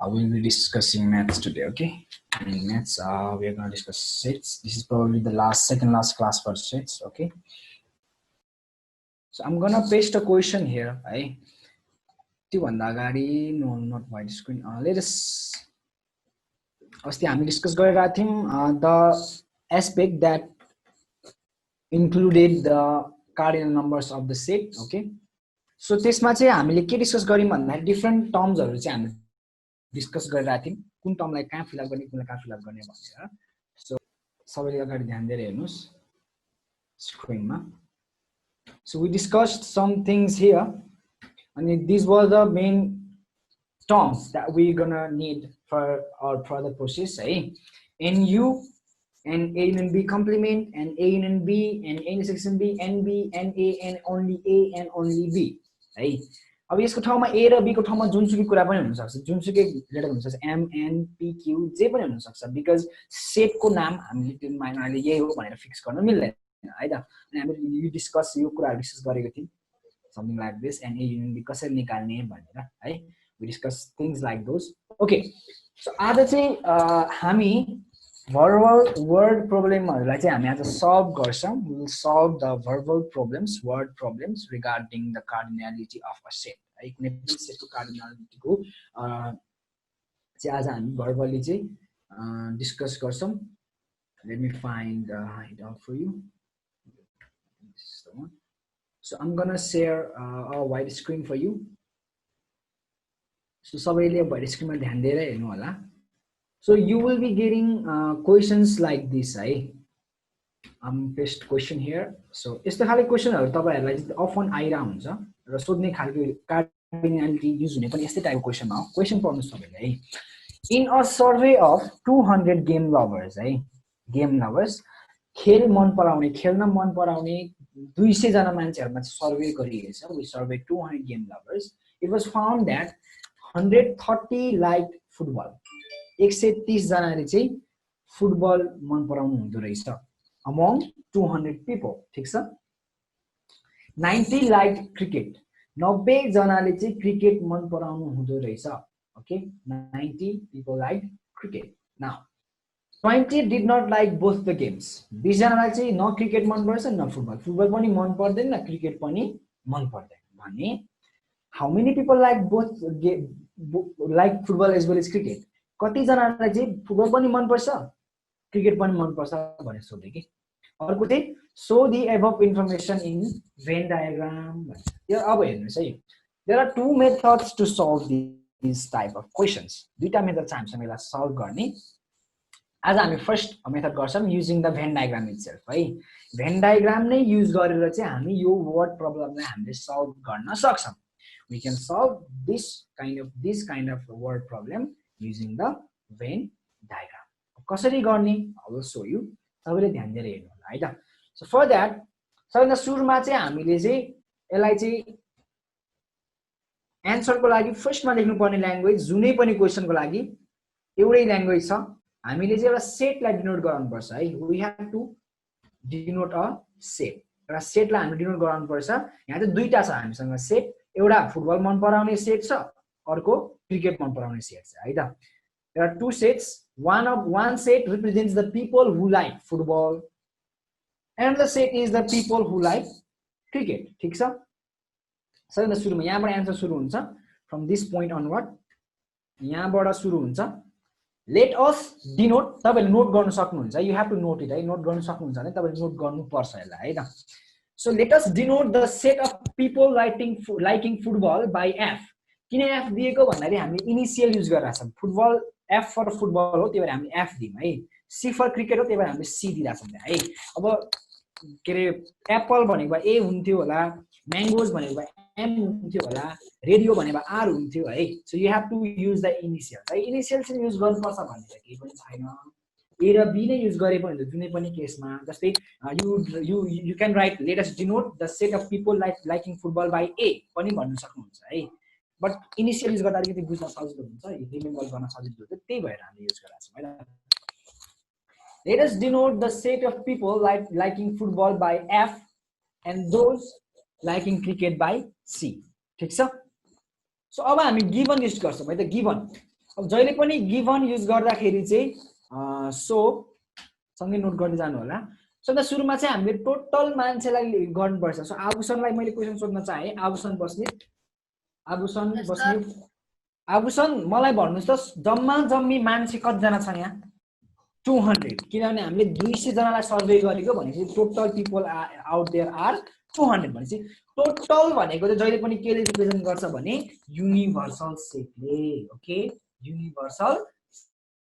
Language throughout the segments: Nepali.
We'll be discussing maths today, okay? And in maths, we are going to discuss sets. This is probably the second last class for sets, okay? So I'm gonna paste a question here, right? No, not white screen. Let us. अस्ति हामी discuss गरेका थियौं the aspect that included the cardinal numbers of the set, okay? So त्यसमा चाहिँ हामीले के डिस्कस गर्यौं भन्दाखेरि डिफरेन्ट टर्म्सहरु चाहिँ हामी डिस्कस गरिरहेका थियौं कुन टर्मलाई कहाँ फिल अप गर्ने कुनलाई कहाँ फिल अप गर्ने भनेर सो सबैले अगाडि ध्यान दिएर हेर्नुस् स्क्रिनमा so we discussed some things here and these were the main terms that we're gonna need for our further process NU and A and B complement and A and B and N section B and B and A and only A and only B है अब यसको ठाउँमा A र B को ठाउँमा जुनसुकै कुरा पनि हुन सक्छ जुनसुकै लेटर हुन सक्छ M N P Q जे पनि हुन सक्छ बिकज सेट को नाम हामीले त्यो माइनरले यही हो भनेर फिक्स गर्न मिल्दैन है त अनि हामीले यो डिस्कस यो कुरा डिस्कस गरेको थियौं something like this and A union B कसरी निकाल्ने भनेर है we discuss things like those okay so आज चाहिँ हामी verbal word problemहरुलाई चाहिँ हामी आज solve गर्छौं we will solve the verbal problems word problems regarding the cardinality of a set है कुनै पनि सेटको cardinality को चाहिँ आज हामी verbally चाहिँ डिस्कस गर्छौं let me find it out for you this is the one so I'm gonna share a white screen for you so सबैले white screen मा ध्यान दिएर हेर्नु होला so you will be getting questions like this I'm paste question here so यस्तो खाले क्वेशनहरु तपाईहरुलाई अफन आइरा हुन्छ र सोध्ने खालको कार्डिनालिटी युज हुने पनि यस्तै टाइपको क्वेशन हो क्वेशन पढ्नुस् तपाईले है in a survey of 200 game lovers game lovers खेल मन पराउने खेल्न मन पराउने 200 जना मान्छेहरुमा सर्वे गरिएको छ we surveyed 200 game lovers it was found that 130 liked football 130 जनाले चाहिँ फुटबल मन पराउनु हुँदो रहेछ among 200 people ठीक छ 90 liked cricket 90 जनाले चाहिँ क्रिकेट मन पराउनु हुँदो रहेछ okay 90 people liked cricket now 20 did not like both the games 20 जनालाई चाहिँ न क्रिकेट मन पर्छ न फुटबल फुटबल पनि मन पर्दैन न क्रिकेट पनि मन पर्दैन भने how many people like both like football as well as cricket कति जनालाई चाहिँ फुटबल पनि मन पर्छ क्रिकेट पनि मन पर्छ भनेर सोधे के अर्को चाहिँ show the above information in Venn diagram यो अब हेर्नुस् है there are two methods to solve these type of questions दुईटा मेथड छ हामीसँग यसलाई सल्भ गर्ने आज हामी फर्स्ट मेथड गर्छौं using the Venn diagram itself है भेन डायग्राम नै युज गरेर चाहिँ हामी यो वर्ड प्रब्लमलाई हामीले सल्भ गर्न सक्छौं we can solve this kind of word problem using the Venn diagram कसरी गर्ने I will show you सबैले ध्यान दिएर हेर्नु होला है त so for that सबैभन्दा सुरुमा चाहिँ हामीले चाहिँ यसलाई चाहिँ एन्सर को लागि फर्स्टमा लेख्नु पर्ने ल्याङ्ग्वेज जुनै पनि क्वेशनको लागि एउटै ल्याङ्ग्वेज छ हामीले चाहिँ एउटा सेटलाई डिनोट गराउनु पर्छ है we have to denote a set एउटा सेटलाई हामी डिनोट गराउनु पर्छ यहाँ चाहिँ दुईटा छ हामीसँग सेट एउटा फुटबल मन पराउने सेट छ अर्को क्रिकेट मन पराउने सेट छ है त there are two sets one set represents the people who like football and the set is the people who like cricket ठीक छ सबैभन्दा सुरुमा यहाँबाट आन्सर सुरु हुन्छ from this point onward यहाँबाट सुरु हुन्छ let us denote तपाईले नोट गर्न सक्नुहुन्छ you have to note it है नोट गर्न सक्नुहुन्छ भने तपाईले नोट गर्नु पर्छ यसलाई है त so let us denote the set of people liking football by F किन F दिएको भन्दाखेरि हामीले इनिशियल युज गरिरहेका छौं फुटबल F फर फुटबल हो त्यही भएर हामीले F दियौं है C फर क्रिकेट हो त्यही भएर हामीले C दिइरा छौं है अब के रे एप्पल भनेको A हुन्थ्यो होला म्याङ्गोज भनेको M हुन्थ्यो होला रेडियो भनेको R हुन्थ्यो है so you have to use the initial है इनिशियल चाहिँ युज गर्नुपर्छ भन्ने चाहिँ केही पनि छैन A र B नै युज गरे पनि जुनै पनि केसमा जस्तै you can write let us denote the set of people liking football by A पनि भन्न सक्नुहुन्छ है बट इनिशियल युज गर्दा अलिकति बुझ्न सजिलो हुन्छ रिमेम्बर गर्न सजिलो हुन्छ त्यही भएर हामीले युज गरेका छौं हैन let us denote the set of people liking football by F and those liking cricket by C ठीक छ सो अब हामी गिवन लिस्ट गर्छौं है त गिवन अब जहिले पनि गिभन युज गर्दाखेरि चाहिँ सो सँगै नोट गर्दै जानु होला। सो त सुरुमा चाहिँ हामीले टोटल मान्छेलाई गर्नुपर्छ। सो आभूषणलाई मैले क्वेसन सोध्न चाहे, आभूषण बस्नेत, आभूषण बस्नेत, आभूषण मलाई भन्नुस् त जम्मा जम्मी मान्छे कतिजना छ यहाँ? 200, किनभने हामीले 200 जनालाई सर्वे गरेको भनेपछि total people out there are 200 भनेपछि टोटल भनेको चाहिँ जहिले पनि केले रिप्रेजेन्ट गर्छ भने युनिभर्सल सेटले। Okay, universal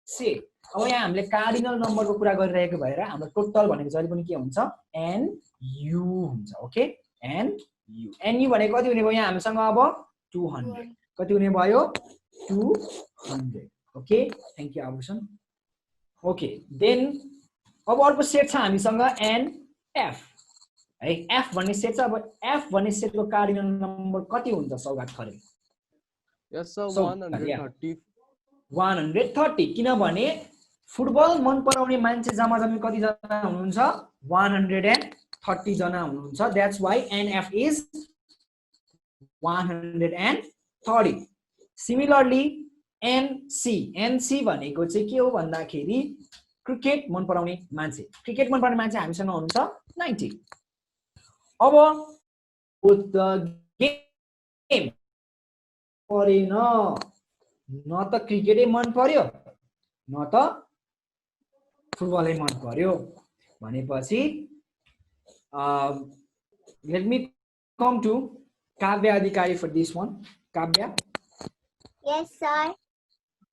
set. अब यहाँ हामीले कार्डिनल नम्बरको कुरा गरिरहेको भएर हाम्रो टोटल भनेको जहिले पनि के हुन्छ? एन यु हुन्छ। ओके, एन यु भनेको कति हुने भयो यहाँ हामीसँग? अब 200 कति हुने भयो? 200। ओके, थ्यांक यू आभूषण। ओके, देन अब अर्को सेट छ हामीसँग एनएफ है। एफ भन्ने सेट छ। अब एफ भन्ने सेटको कार्डिनल नम्बर कति हुन्छ सौगात खरेल? यस सर 130। 130, किनभने फुटबल मन पराउने मान्छे जम्मा जम्मी कति जना हुनुहुन्छ? 130 जना हुनुहुन्छ। That's why NF is 130। Similarly NC भनेको चाहिँ के हो भन्दाखेरि क्रिकेट मन पराउने मान्छे। क्रिकेट मन पराउने मान्छे हामीसँग हुनुहुन्छ 90। अब गेम परेन, न त क्रिकेटै मन पर्यो न त फुटबलै मन पर्यो भनेपछि लेट मी कम टु काव्य अधिकारी फर दिस वान। काव्य? Yes, sir.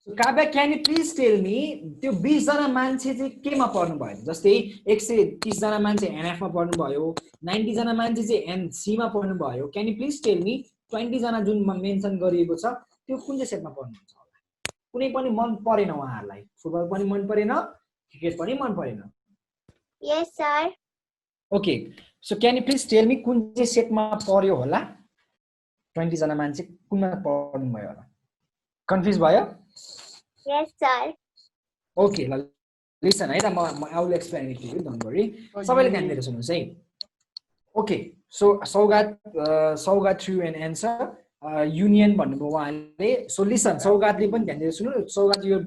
काव्य, can you please tell me त्यो 20 जना मान्छे चाहिँ केमा पर्नु भयो? जस्तै 130 जना मान्छे एनएफ मा पर्नु भयो, 90 जना मान्छे चाहिँ एनसी मा पर्नु भयो। Can you please tell me 20 जना जुन मेन्सन गरिएको छ त्यो कुन चाहिँ सेटमा पर्नुहुन्छ होला? कुनै पनि मन परेन उहाँहरुलाई, फुटबल पनि मन परेन, क्रिकेट पनि मन परेन। Yes, sir. Okay, so can you please tell me कुन चाहिँ सेटमा पर्यो होला? 20 जना मान्छे कुनमा पर्नु भयो होला? कन्फ्युज भयो? Yes, sir. ओके, ल लिसन है त, म I will explain it to you, don't worry. सबैले ध्यान दिएर सुन्नुस् है। Okay, so Saugat through an answer union भन्नुभयो उहाँले। सो लिसन, सौगातले पनि ध्यान दिएर सुन्नु। सौगात यो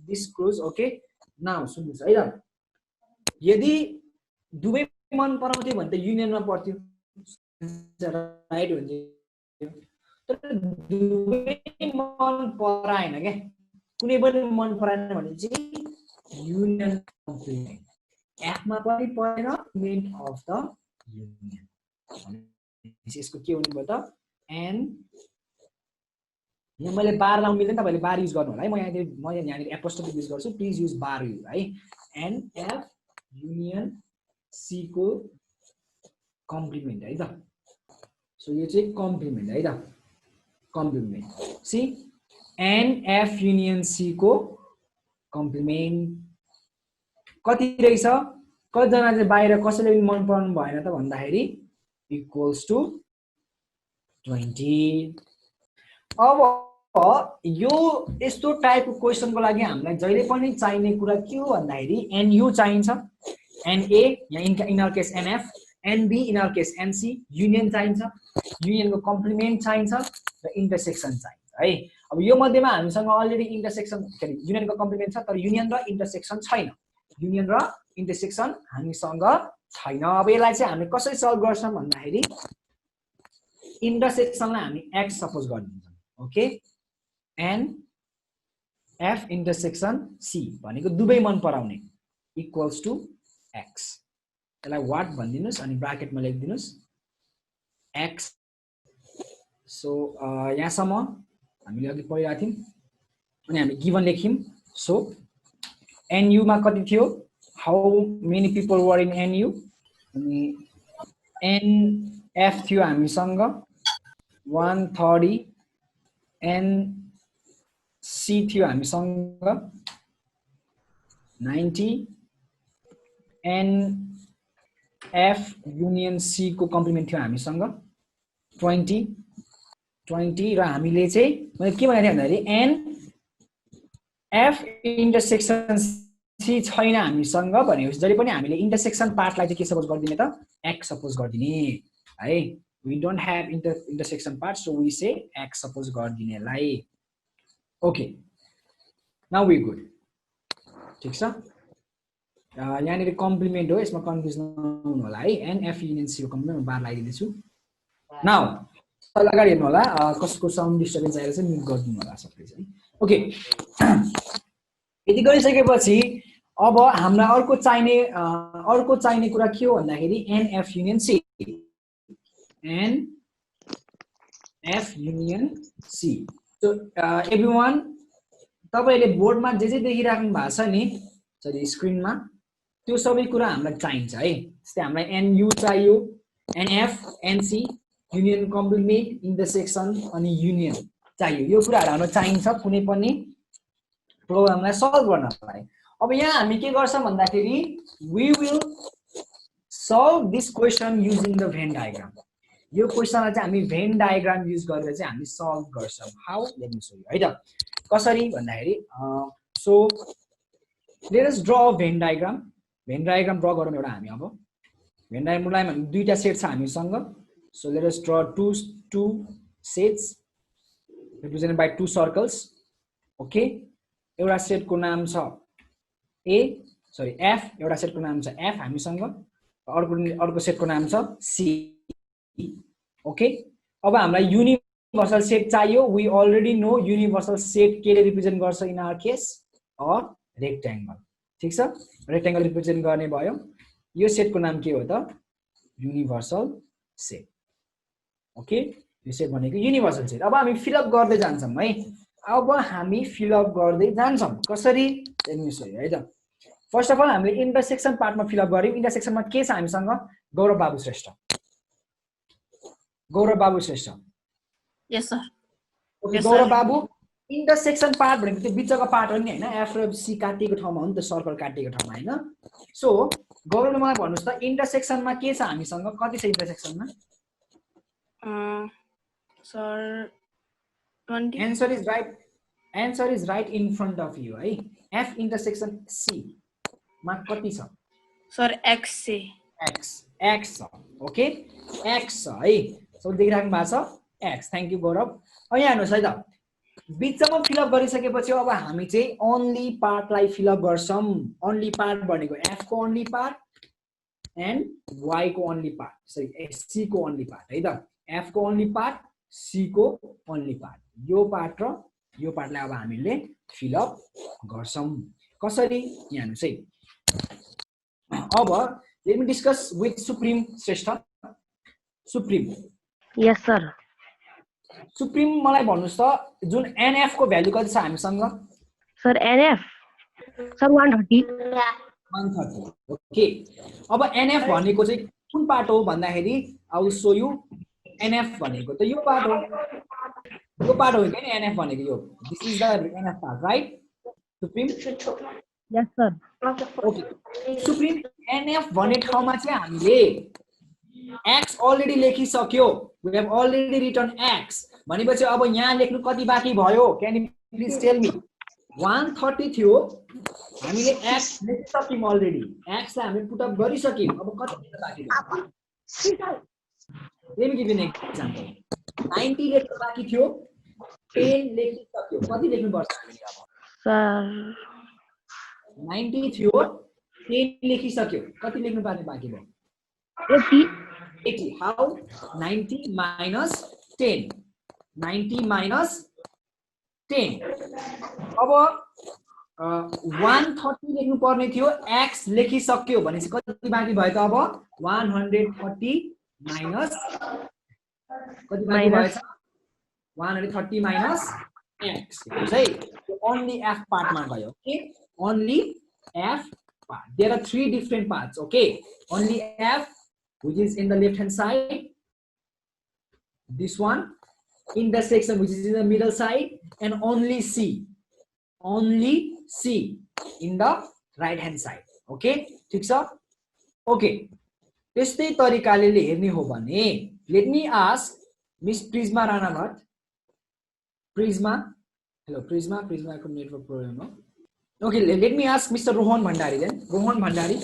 डिस्क्लोज। ओके, नाउ सुन्नुस् है त। यदि दुवै मन पराउँथ्यो भने त युनियनमा पर्थ्यो, राइट हुन्थ्यो। तर दुवै मन पराएन के, कुनै पनि मन पराएन भने चाहिँ युनियन कम्प्लिमेन्ट। एफमा पनि परेन, मेन्ट अफ द युनियन। यसको के हुने भयो त? एन, यहाँ मैले बार लाउनु मिल्दैन, तपाईले बार युज गर्नु होला है। म यहाँनिर एपोस्ट्रोफी युज गर्छु, प्लिज युज बार है। एन एफ युनियन सी को कम्प्लिमेन्ट है त। सो यो चाहिँ कम्प्लिमेन्ट है त, complement. C N F union C को कम्प्लिमेन्ट कति रहेछ? कतिजना चाहिँ बाहिर कसैले पनि मन पराउनु भएन त भन्दाखेरि इक्वल्स टु 20। अब यो यस्तो टाइपको क्वेसनको लागि हामीलाई जहिले पनि चाहिने कुरा के हो भन्दाखेरि एनयु चाहिन्छ, एनए या in our case N F, N B in our case N C, union चाहिन्छ, युनियनको कम्प्लिमेन्ट चाहिन्छ र इन्टरसेक्सन चाहिन्छ है। अब यो मध्येमा हामीसँग अलरेडी इन्टरसेक्सन युनियनको कम्प्लिमेन्ट छ, तर युनियन र इन्टरसेक्सन छैन। युनियन र इन्टरसेक्सन हामीसँग छैन। अब यसलाई चाहिँ हामीले कसरी सल्भ गर्छौं भन्दाखेरि इन्टरसेक्सनलाई हामी एक्स सपोज गरिदिन्छौँ। Okay, N F intersection C भनेको दुवै मन पराउने इक्वल्स टु एक्स। यसलाई वाट भनिदिनुस् अनि ब्राकेटमा लेखिदिनुस् एक्स। सो यहाँसम्म हामीले अघि पढिरहेको थियौँ अनि हामी गिभन लेख्यौँ। सो एनयुमा कति थियो? How many people were in NU? अनि एनएफ थियो हामीसँग 130, एनसी थियो हामीसँग 90, एनएफ युनियन सी को कम्प्लिमेन्ट थियो हामीसँग 20 र हामीले चाहिँ मैले के भनेको थिएँ भन्दाखेरि एनएफ इन्टरसेक्सन सी छैन हामीसँग भनेपछि जहिले पनि हामीले इन्टरसेक्सन पार्टलाई चाहिँ के सपोज गरिदिने त? एक्स सपोज गरिदिने है। We don't have intersection part, so we say x suppose गरिदिनेलाई। ओके, नाउ वी गुड ठीक छ यहाँनिर कम्प्लिमेन्ट हो यसमा कन्फ्युज नहुनु होला है एनएफ युनियन सी को कम्प्लिमेन्ट बार लगाइदिन्छु नाउ अगाडि हेर्नु होला कसको साउन्ड डिस्टर्बेन्स आएर चाहिँ म्युट गरिदिनु होला सबले चाहिँ ओके यति गरिसकेपछि अब हामीलाई अर्को चाहिने कुरा के हो भन्दाखेरि N F union C N F union C so everyone तपाईले बोर्डमा जे देखिराख्नु भएको छ नि सरी स्क्रिनमा त्यो सबै कुरा हामीलाई चाहिन्छ है जस्तै हामीलाई एनयु चाहियो N F N C union complement intersection अनि युनियन चाहियो यो कुराहरु हामीलाई चाहिन्छ कुनै पनि प्रोग्रामलाई सल्भ गर्नलाई अब यहाँ हामी के गर्छौं भन्दाखेरि we will solve this question using the Venn diagram यो क्वेशनलाई चाहिँ हामी भेन डायग्राम युज गरेर चाहिँ हामी सल्भ गर्छौं how let me show you है त कसरी भन्दाखेरि so let us draw a van diagram draw गरौँ एउटा हामी अब भेन डायग्रामलाई हामी दुईटा सेट छ हामीसँग so let us draw two sets represented by two circles okay एउटा सेटको नाम छ f एउटा सेटको नाम छ f हामीसँग अर्को सेटको नाम छ c ओके अब हामीलाई युनिभर्सल सेट चाहियो we already know universal set के ले रिप्रेजेन्ट गर्छ in our case a rectangle ठीक छ रेक्टेंगल रिप्रेजेन्ट गर्ने भयो यो सेटको नाम के हो त युनिभर्सल सेट ओके यो सेट भनेको युनिभर्सल सेट अब हामी फिल अप गर्दै जान्छौं है अब हामी फिल अप गर्दै जान्छौं कसरी हेर्नुस् है त फर्स्ट अफ अल हामीले इन्टरसेक्सन पार्टमा फिल अप गर्यौं इन्टरसेक्सनमा के छ हामीसँग गौरव बाबु श्रेष्ठ यस सर ओके गौरव बाबु इन्टरसेक्सन पार्ट भनेको त्यो बिचको पार्ट हो नि हैन एफ र सी काटिएको ठाउँमा हो नि त सर्कल काटिएको ठाउँमा हैन सो गौरवले मलाई भन्नुस् त इन्टरसेक्सनमा के छ हामीसँग कति छ इन्टरसेक्सनमा sir 20 answer is right in front of you है f intersection c मा कति छ सर x से x छ ओके x छ है सो देखिराख्नु भएको छ x थ्यांक यू गौरव अब यहाँ हेर्नुस् है त बिचमा फिल अप गरिसकेपछि अब हामी चाहिँ ओन्ली पार्टलाई फिल अप गर्छौं ओन्ली पार्ट भनेको f को ओन्ली पार्ट एन्ड y को ओन्ली पार्ट सरी c को ओन्ली पार्ट है त f को ओन्ली पार्ट c को ओन्ली पार्ट यो पार्ट र यो पार्टलाई अब हामीले फिल अप गर्छौं कसरी यहाँ हेर्नुस् है अब let me discuss with Suprim Shrestha Suprim yes sir Suprim मलाई भन्नुस् त जुन एनएफ को भ्यालु कति छ हामीसँग सर एनएफ सर 130 ओके अब एनएफ भनेको चाहिँ कुन पार्ट हो भन्दाखेरि I will show you NF भनेको त यो पार्ट हो के नि एनएफ भनेको यो this is the NF part right supreme yes sir okay supreme NF भन्ने ठाउँमा चाहिँ हामीले x अलरेडी लेखिसक्यो we have already written x भनेपछि अब यहाँ लेख्नु कति बाँकी भयो can you please tell me 130 थियो हामीले x लेखिसक्यौं अलरेडी x लाई हामीले पुट अप गरिसक्यौं अब कति बाँकी छ let me give you an example 90 लेख्नु बाँकी थियो 10 लेखिसक्यो कति लेख्नु पर्छ हामीले अब सर 90 थियो 10 लेखिसक्यो कति लेख्नु पर्ने बाँकी भयो 80 how 90 minus 10 90 minus 10 अब 130 लेख्नु पर्ने थियो x लेखिसक्यो भनेपछि कति बाँकी भयो त अब 130 minus कति बाँकी भयो त 130 minus x है only f part मा गयो okay only f part there are three different parts okay only f which is in the left hand side this one intersection which is in the middle side and only c in the right hand side okay ठीक छ okay त्यस्तै तरिकाले हेर्ने हो भने let me ask Miss Prisma Rana Bhatt Prisma hello Prisma को network problem हो okay let me ask Mr. Rohan Bhandari then Rohan Bhandari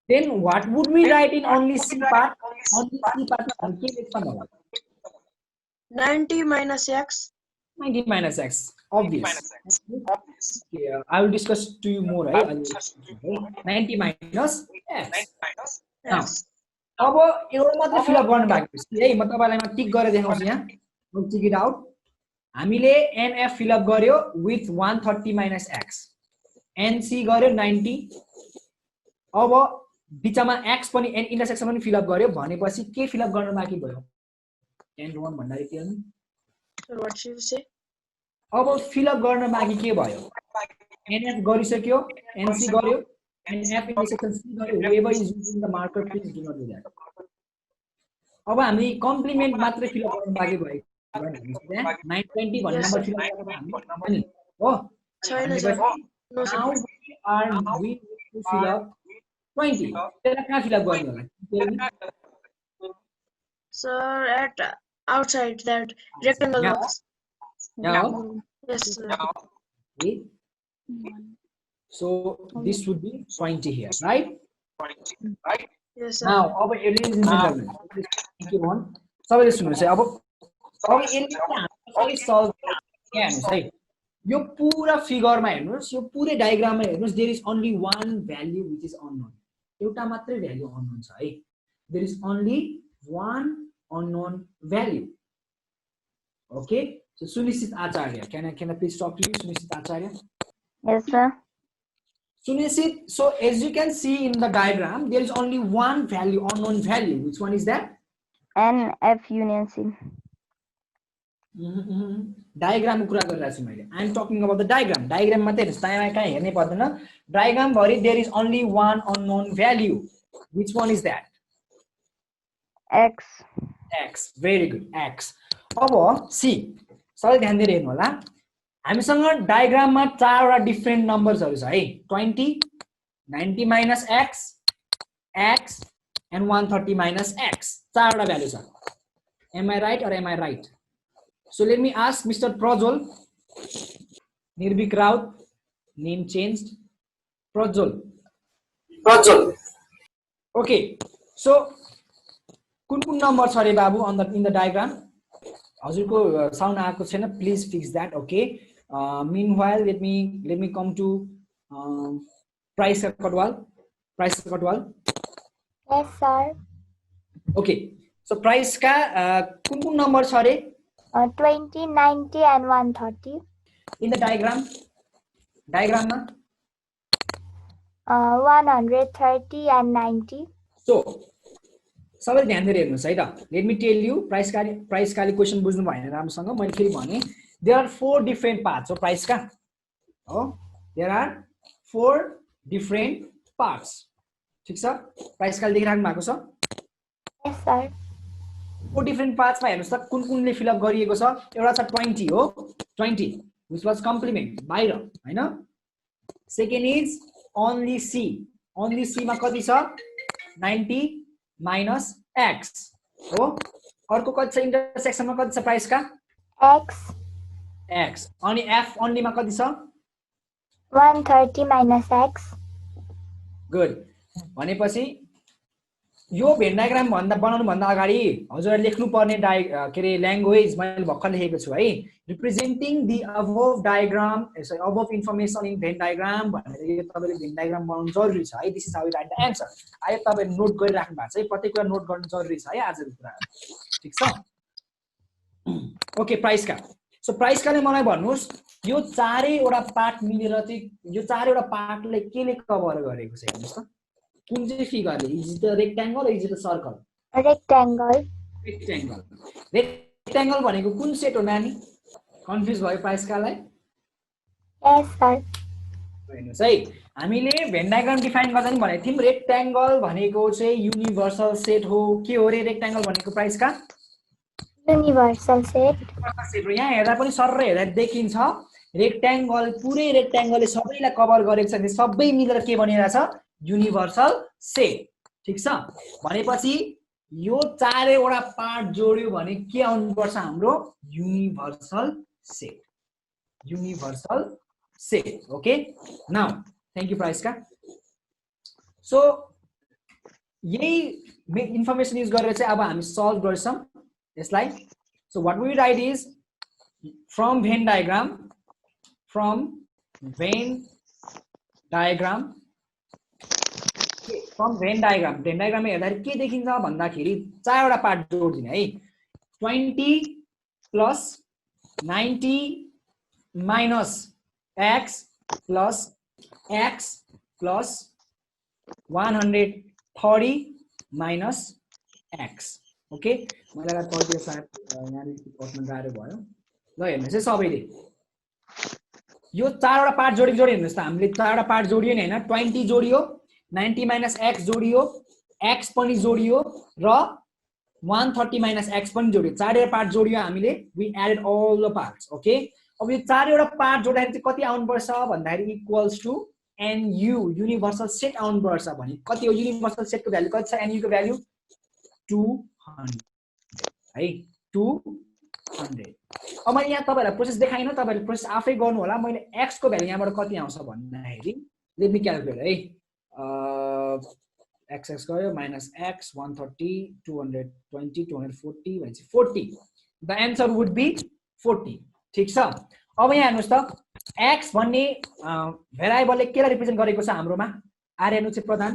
then what would we write in only c part only c part में हम के लेख्छौं होला 90 minus x 90 minus x obvious. I will discuss to you more, right? 90 minus x. Now, अब एउटा मात्र फिलअप गर्नु बाँकी छ है, म तपाईलाई म टिक गरेर देखाउँछु यहाँ. I'll check it out. हामीले nf फिलअप गर्यो with 130 minus x. nc गर्यो 90. अब बिचमा x पनि n इन्टरसेक्सन पनि फिलअप गर्यो भनेपछि के फिलअप गर्न बाँकी भयो? n1 भन्दाखेरि के हो? Sir, what should you say? अब फिलअप गर्न बाँकी के भयो? nf गरिसक्यो, nc गर्यो, nf इन्टरसेक्सन c गर्यो. whoever is using the marker please do not do that. अब हामी कम्प्लिमेन्ट मात्र फिलअप गर्न बाँकी भयो. 920 भन्ने नम्बर फिलअप गर्न हामी हो. Now we are going to fill up 20. त्यसलाई कहाँ फिलअप गर्ने होला? Sir, at outside that rectangle box. Yeah. Yes, sir. Okay. So this would be 20 here, right? Yes, sir. Now, अब ladies and gentlemen, के भन्? सबैले सुन्नुस् है. अब यसले सल्भ के हेर्नुस् है. यो पुरा फिगरमा हेर्नुस्, यो पुरै डायग्राममा हेर्नुस्, there is only one value which is unknown. एउटा मात्रै भ्यालु अननोन छ है. There is only one unknown value. Okay? So Sunishit Acharya, can I please talk to you, Sunishit Acharya? Yes, sir. Sunishit, so as you can see in the diagram, there is only one value, unknown value. Which one is that? NF union C. Diagram कुरा गरिरहेको छु मैले. I am talking about the diagram. Diagram मात्रै हेर्नुस्, तपाईलाई कहाँ हेर्नै पर्दैन. Diagram भरि there is only one unknown value. Which one is that? X. X. Very good. X. अब C. सबैले ध्यान दिएर हेर्नु होला. हामीसँग डायग्राममा चारवटा डिफरेन्ट नम्बर्सहरु छ है. 20, 90 minus x, x and 130 minus x. चारवटा भ्यालु छ. Am I right or am I right? So let me ask Mr. Prajwal. Nirbik Raut, name changed. Prajwal. Okay. So कुन number छ रे बाबु in the diagram? हजुरको साउन्ड आएको छैन. Please fix that. Okay. Meanwhile, let me come to Price Katwal. Price Katwal. Yes, sir. Okay. So Price का कुन number छ रे? 20, 90 and 130. In the diagram ma 130 and 90. So सबैले ध्यान दिएर हेर्नुस् है त. Let me tell you, price Kale question बुझ्नु भएन राम्रोसँग. मैले फेरि भने there are 4 different parts. So price का हो, there are 4 different parts. ठीक छ? प्राइस काले देखिराख्नु भएको छ? Yes, sir. 4 different parts मा हेर्नुस् त कुन फिल अप गरिएको छ. एउटा छ 20 हो, 20 which was complement बाहिर हैन. Second is only C. Only C मा कति छ? 90 minus x हो. अर्को कति छ इन्टरसेक्सन मा कति छ प्राइस का? x. अनि f only मा कति छ? 130 minus x. Good. भनेपछि यो भेन डायग्राम बनाउनु भन्दा अगाडि हजुरले लेख्नु पर्ने के रे ल्याङ्ग्वेज मैले भर्खर लेखेको छु है. Representing the अबभ diagram, अबभ information in van diagram भनेर यो तपाईले भेन डायग्राम बनाउनु जरुरी छ है. This is how you right the answer. आयो तपाईले नोट गरिराख्नु भएको छ है. प्रत्येक कुरा नोट गर्नु जरुरी छ है आजको कुरा. ठीक छ? ओके. प्राइस का. सो प्राइस काले मलाई भन्नुस् यो चारैवटा पार्ट मिलेर चाहिँ यो चारैवटा पार्टले केले कभर गरेको छ हेर्नुस् त. कुन चाहिँ फिगरले? Is it the rectangle is it the circle? Rectangle. Rectangle भनेको कुन सेट हो नानी? कन्फ्युज भयो प्राइस कालाई? Yes, sir. हेर्नुस् है, हामीले भेन डायग्राम डिफाइन गर्दा नि भनेको थियौं रेक्ट्याङ्गल भनेको चाहिँ युनिभर्सल सेट हो. के हो रे रेक्ट्याङ्गल भनेको प्राइस का? Universal set. यहाँ हेर्दा पनि सररै हेर्दा देखिन्छ रेक्ट्याङ्गल, पुरै रेक्ट्याङ्गलले सबैलाई कभर गरेको छ. सबै मिलेर के बनिरहेको छ? Universal set. ठीक छ? भनेपछि यो चारैवटा पार्ट जोड्यो भने के आउनु पर्छ हाम्रो? Universal set. Universal set. Okay. Now thank you price का. सो यही इन्फर्मेसन युज गरेर चाहिँ अब हामी सल्भ गर्छौं यसलाई. So what we write is from Venn diagram from Venn diagram. From Venn diagram हेर्दाखेरि के देखिन्छ भन्दाखेरि चारवटा पार्ट जोड्दिने है. 20 plus 90 minus x plus 130 minus x. Okay मलाई पढ्दै सायद यहाँ पढ्न गाह्रो भयो. ल हेर्नुहोस् है सबैले यो चारवटा पार्ट जोड्यो हेर्नुहोस् त हामीले चारवटा पार्ट जोडियो नि हैन. 20 जोडियो, 90 minus x जोडियो, x पनि जोडियो र 130 minus x पनि जोडियो. चारवटा पार्ट जोडियो हामीले. we added all the parts. Okay अब यो चारवटा पार्ट जोड्दाखेरि चाहिँ कति आउनु पर्छ भन्दाखेरि equals to nu universal set आउनु पर्छ. भने कति हो युनिभर्सल सेटको भ्यालु कति छ? nu को भ्यालु 200 है. 200. अब मैले यहाँ तपाईहरुलाई प्रोसेस देखाइन, तपाईहरुले प्रोसेस आफै गर्नु होला. मैले x को भ्यालु यहाँबाट कति आउँछ भन्दाखेरि लेट मी क्याल्कुलेट है. x गयो minus x 130 220 240 भनेपछि 40. The answer would be 40. ठीक छ. अब यहाँ हेर्नुस् त x भन्ने भेरिएबलले केलाई रिप्रेजेन्ट गरेको छ हाम्रोमा? आर्यनुचे प्रधान.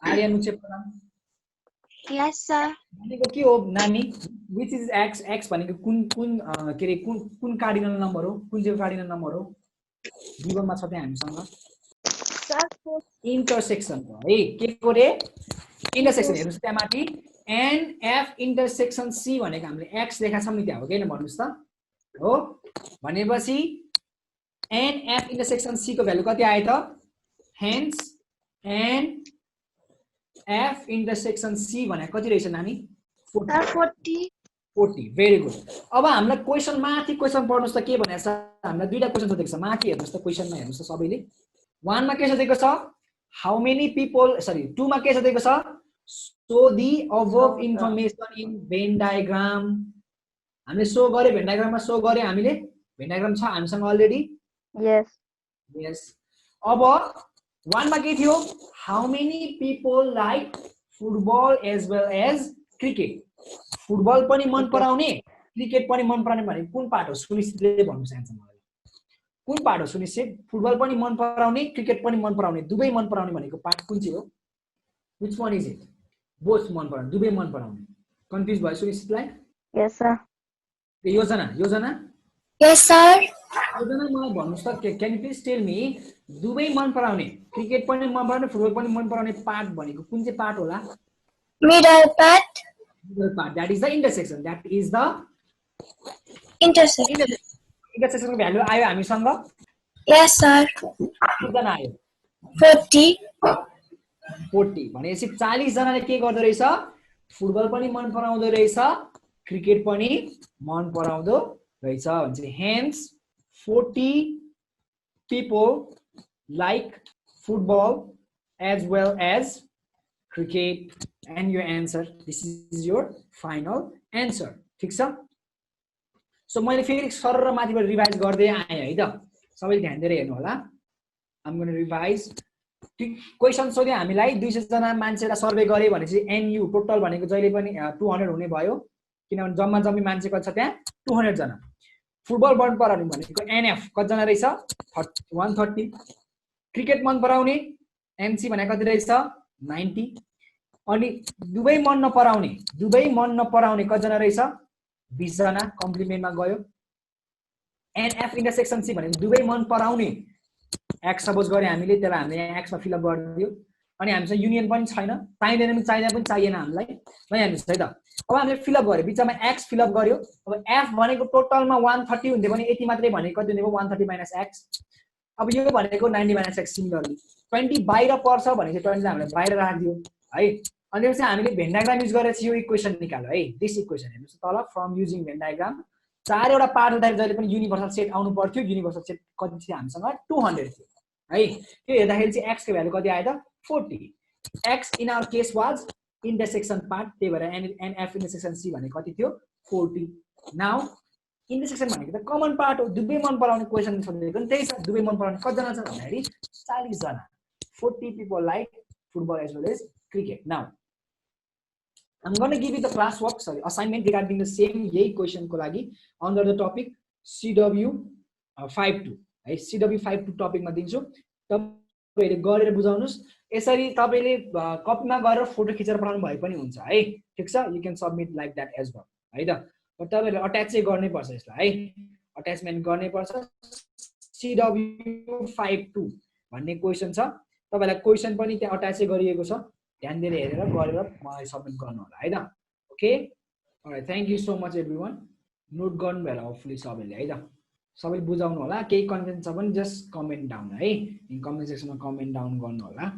आर्यनुचे प्रधान. Yes, sir. भनेको के हो नानी? which is x? x भनेको कुन के रे कुन कार्डिनल नम्बर हो? कुन चाहिँ कार्डिनल नम्बर हो? जीवनमा छ त्यहाँ हामीसँग इन्टरसेक्सन है. के को रे? इन्टरसेक्सन. हेर्नुस् त्यहाँ माथि nf इन्टरसेक्सन c भनेको हामीले x लेखा छौं नि त्यहाँ हो किन भन्नुस् त? हो भनेपछि nf इन्टरसेक्सन c को भ्यालु कति आयो त? hence nf इन्टरसेक्सन c भनेको कति रहेछ नानी? 40. 40. Very good. अब हामीलाई क्वेशन माथि क्वेशन पढ्नुस् त के भनेको छ? हामीलाई दुईटा क्वेशन सोधेको छ माथि. हेर्नुस् त क्वेशनमा हेर्नुस् त सबैले. 1 मा के सोधेको छ? हाउ मेनी पिपल 2 मा के सोधेको छ? So the अबभ information in van diagram. हामीले सो गरे भेन डायग्राममा सो गरे हामीले. भेन डायग्राम छ हामीसँग अलरेडी. यस. अब 1 मा के थियो? How many people like football as well as cricket. Football पनि मन पराउने क्रिकेट पनि मन पराउने भने कुन पार्ट हो? सुनिश्चितले भन्नु चाहन्छ मलाई. कुन पार्ट हो सुनिश्चित? फुटबल पनि मन पराउने क्रिकेट पनि मन पराउने दुवै मन पराउने भनेको पार्ट कुन चाहिँ हो? which one is it? Both मन पराउने दुवै मन पराउने. कन्फ्युज भयो सुनिश्चितलाई? Yes, sir. योजना योजना Yes, sir. योजना मलाई भन्नुस् त can you please tell me दुवै मन पराउने क्रिकेट पनि मन पराउने फुटबल पनि मन पराउने पार्ट भनेको कुन चाहिँ पार्ट होला? Middle part. Middle part. That is the intersection. That is the Intersection. intersection को भ्यालु आयो हामीसँग. Yes, sir. कतिजना आयो? 40. 40 भनेपछि 40 जनाले के गर्दै रहेछ? फुटबल पनि मन पराउँदो रहेछ क्रिकेट पनि मन पराउँदो रहेछ भन्छ. hence 40 people like football as well as cricket and your answer. This is your final answer. ठीक छ. सो मैले फेरि सर र माथिबाट रिभाइज गर्दै आएँ है त. सबैले ध्यान दिएर हेर्नु होला. I'm going to revise. Question सोध्यो हामीलाई 200 जना मान्छेलाई सर्वे गरे भनेपछि एनयु टोटल भनेको जहिले पनि 200 हुने भयो किनभने जम्मा जम्मी मान्छे कति छ त्यहाँ? 200 जना. फुटबल मन पराउने भनेको एनएफ कति जना रहेछ? 130. क्रिकेट मन पराउने एनसी भनेको कति रहेछ? 90. अनि दुवै मन नपराउने कति जना रहेछ? 20 जना. कम्प्लिमेन्टमा गयो. एनएफ इन्टरसेक्सन सी भनेको दुवै मन पराउने एक्स सपोज गरे हामीले त्यसलाई हामीले यहाँ एक्स मा फिल अप गरिदियो. अनि हामीसँग युनियन पनि छैन, चाहिँदैन पनि चाहिएन हामीलाई. ल हेर्नुस् है त. अब हामीले फिल अप गरे बिचमा एक्स फिल अप गर्यो. अब एफ भनेको टोटलमा 130 हुन्थ्यो भने यति मात्रै भनेको कति हुने भयो? 130 माइनस एक्स. अब यो भनेको 90 माइनस एक्स. सिमिलरली 20 बाहिर पर्छ भनेपछि 20 हामीले बाहिर राखिदियो है. अनि त्यसपछि हामीले भेन डायग्राम युज गरेर यो इक्वेसन निकाल्यो है. दिस इक्वेसन हेर्नुस् तल फ्रम युजिङ भेन डायग्राम. चारवटा पार्ट हुँदाखेरि जहिले पनि युनिभर्सल सेट आउनु पर्थ्यो. युनिभर्सल सेट कति थियो हामीसँग? 200 थियो है. त्यो हेर्दाखेरि चाहिँ x को भ्यालु कति आयो त? 40. x in our case was intersection part. त्यही भएर nf इन्टरसेक्सन c भनेको कति थियो? 40. नाउ इन्टरसेक्सन भनेको त कमन पार्ट हो. दुवै मन पराउने क्वेशन सोधेको नि त्यही छ. दुवै मन पराउने कति जना छ भन्दाखेरि 40 जना. 40 people like football as well as cricket. Now I'm going to give you the classwork, assignment regarding the same yay question को लागि under the topic CW 52 है CW52 टपिकमा दिन्छु तपाईहरुले गरेर बुझाउनुस् यसरी तपाईले कपीमा गएर फोटो खिचेर पठाउनु भए पनि हुन्छ है ठीक छ you can submit like that as well है त बट तपाईहरुले अट्याच चाहिँ गर्नै पर्छ यसलाई है अट्याचमेन्ट गर्नै पर्छ CW52 भन्ने क्वेशन छ तपाईलाई क्वेशन पनि त्यहाँ अट्याच गरिएको छ ध्यान दिएर हेरेर गरेर मलाई सबमिट गर्नु होला है त okay all right thank you so much everyone note गर्नु भयो होपफुली सबैले है त सबैले बुझाउनु होला केही कन्फ्युजन छ भने जस्ट कमेन्ट डाउन है कमेन्ट सेक्सनमा कमेन्ट डाउन गर्नु होला